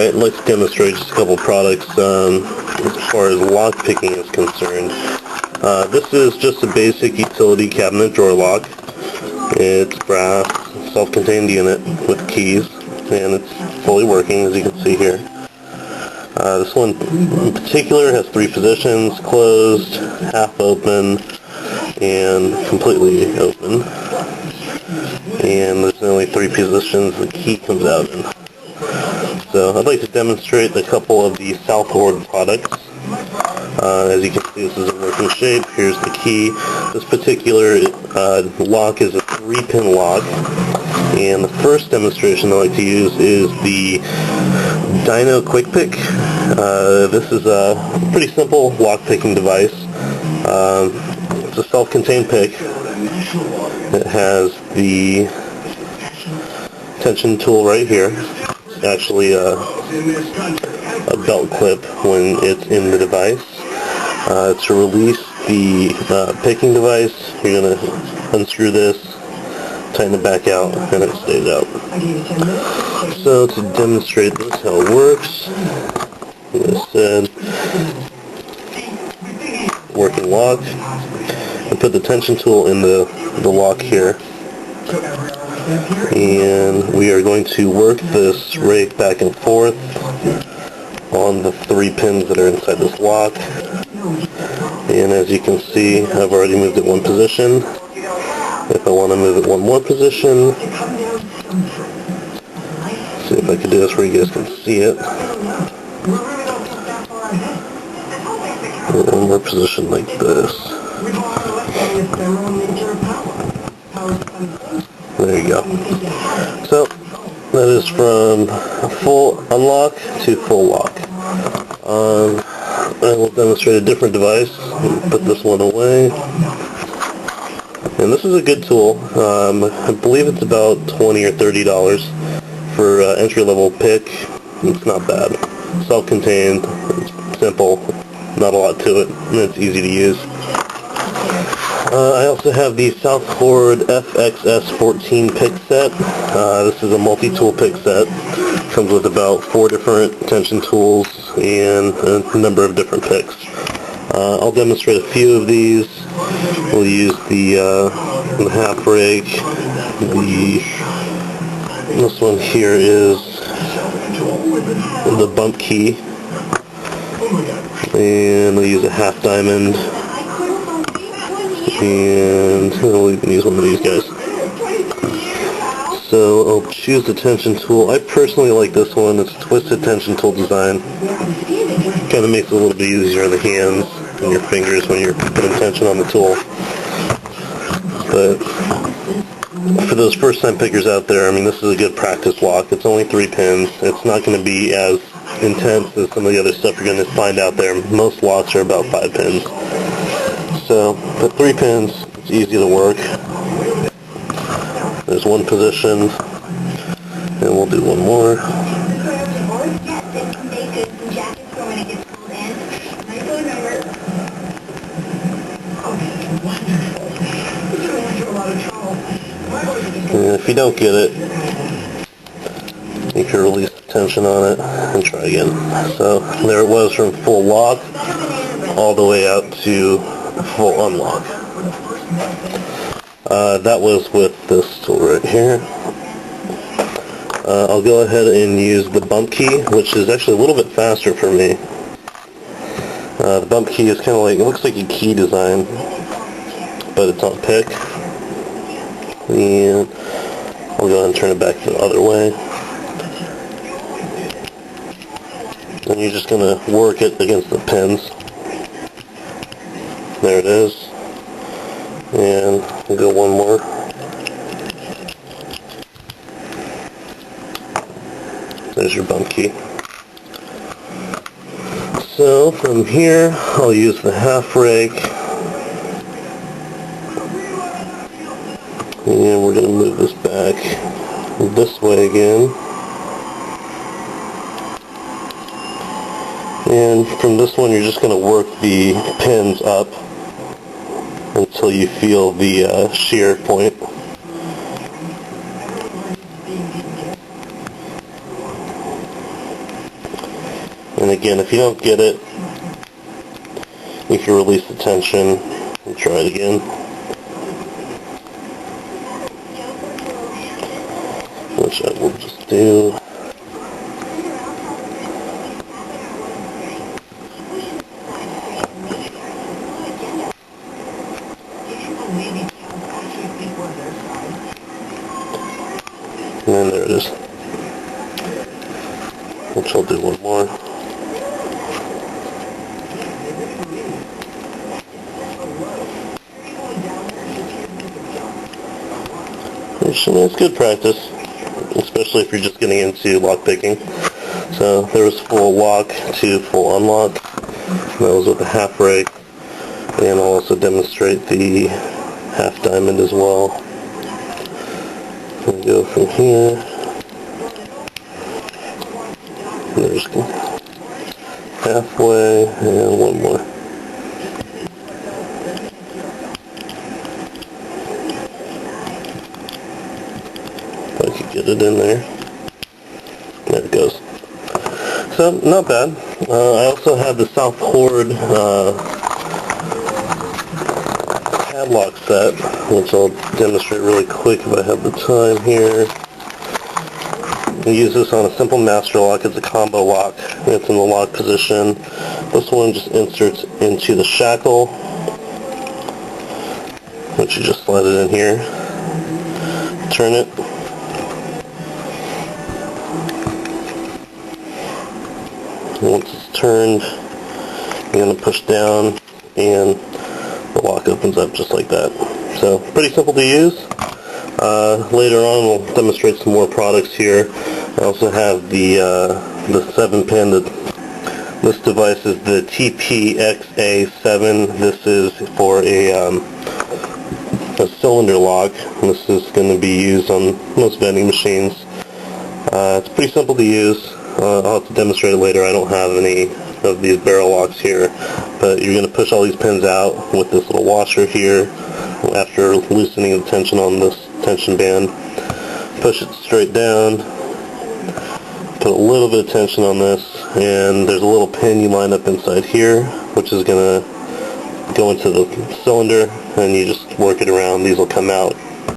I'd like to demonstrate just a couple products as far as lockpicking is concerned. This is just a basic utility cabinet drawer lock. It's brass, self-contained unit with keys, and it's fully working, as you can see here. This one in particular has 3 positions: closed, half open, and completely open. And there's only 3 positions the key comes out in. So I'd like to demonstrate a couple of the Southord products. As you can see, this is in working shape. Here's the key. This particular lock is a 3-pin lock. And the first demonstration I like to use is the Dyno kwick. This is a pretty simple lock-picking device. It's a self-contained pick. It has the tension tool right here. It's actually a belt clip when it's in the device. To release the picking device, you're going to unscrew this, tighten it back out, and it stays out. So to demonstrate this, how it works, as I said, working lock. I put the tension tool in the lock here, and we are going to work this rake back and forth on the 3 pins that are inside this lock. And as you can see, I've already moved it 1 position. If I want to move it 1 more position, see if I can do this where you guys can see it. 1 more position like this. There you go. So that is from full unlock to full lock. I will demonstrate a different device. Put this one away. And this is a good tool. I believe it's about $20 or $30 for entry-level pick. It's not bad. Self-contained, it's simple, not a lot to it, and it's easy to use. I also have the Southord FXS14 pick set. This is a multi-tool pick set. Comes with about 4 different tension tools and a number of different picks. I'll demonstrate a few of these. We'll use the half rake. This one here is the bump key, and we'll use a half diamond, and we'll even use one of these guys. So I'll choose the tension tool. I personally like this one. It's a twisted tension tool design. Kind of makes it a little bit easier on the hands and your fingers when you're putting tension on the tool. But for those first-time pickers out there, I mean, this is a good practice lock. It's only 3 pins. It's not going to be as intense as some of the other stuff you're going to find out there. Most locks are about 5 pins. So, with 3 pins, it's easy to work. There's 1 position, and we'll do 1 more. And if you don't get it, you can release the tension on it and try again. So there it was, from full lock all the way out to full unlock. That was with this tool right here. I'll go ahead and use the bump key, which is actually a little bit faster for me. The bump key is kind of like, it looks like a key design, but it's on pick. And I'll go ahead and turn it back the other way. And you're just going to work it against the pins. There it is. And we'll go 1 more. There's your bump key. So from here, I'll use the half rake. And we're going to move this back this way again. And from this one, you're just going to work the pins up until you feel the shear point. again, if you don't get it, you can release the tension and try it again. Which I will just do. And there it is. Which I'll do one more. It's good practice, especially if you're just getting into lockpicking. So there was full lock to full unlock. That was with the half rake, and I'll also demonstrate the half diamond as well. We go from here. There's halfway and one more. If I could get it in there. There it goes. So, not bad. I also have the Southord padlock set, which I'll demonstrate really quick if I have the time here. I use this on a simple master lock. It's a combo lock. It's in the lock position. This one just inserts into the shackle, which you just slide it in here. Turn it. Once it's turned, you're going to push down and the lock opens up just like that. So pretty simple to use. Later on we'll demonstrate some more products here. I also have the 7-pin. This device is the TPXA7. This is for a cylinder lock. This is going to be used on most vending machines. It's pretty simple to use. I'll have to demonstrate it later. I don't have any of these barrel locks here, but you're going to push all these pins out with this little washer here after loosening the tension on this tension band. Push it straight down, put a little bit of tension on this, and there's a little pin you line up inside here, which is going to go into the cylinder, and you just work it around. These will come out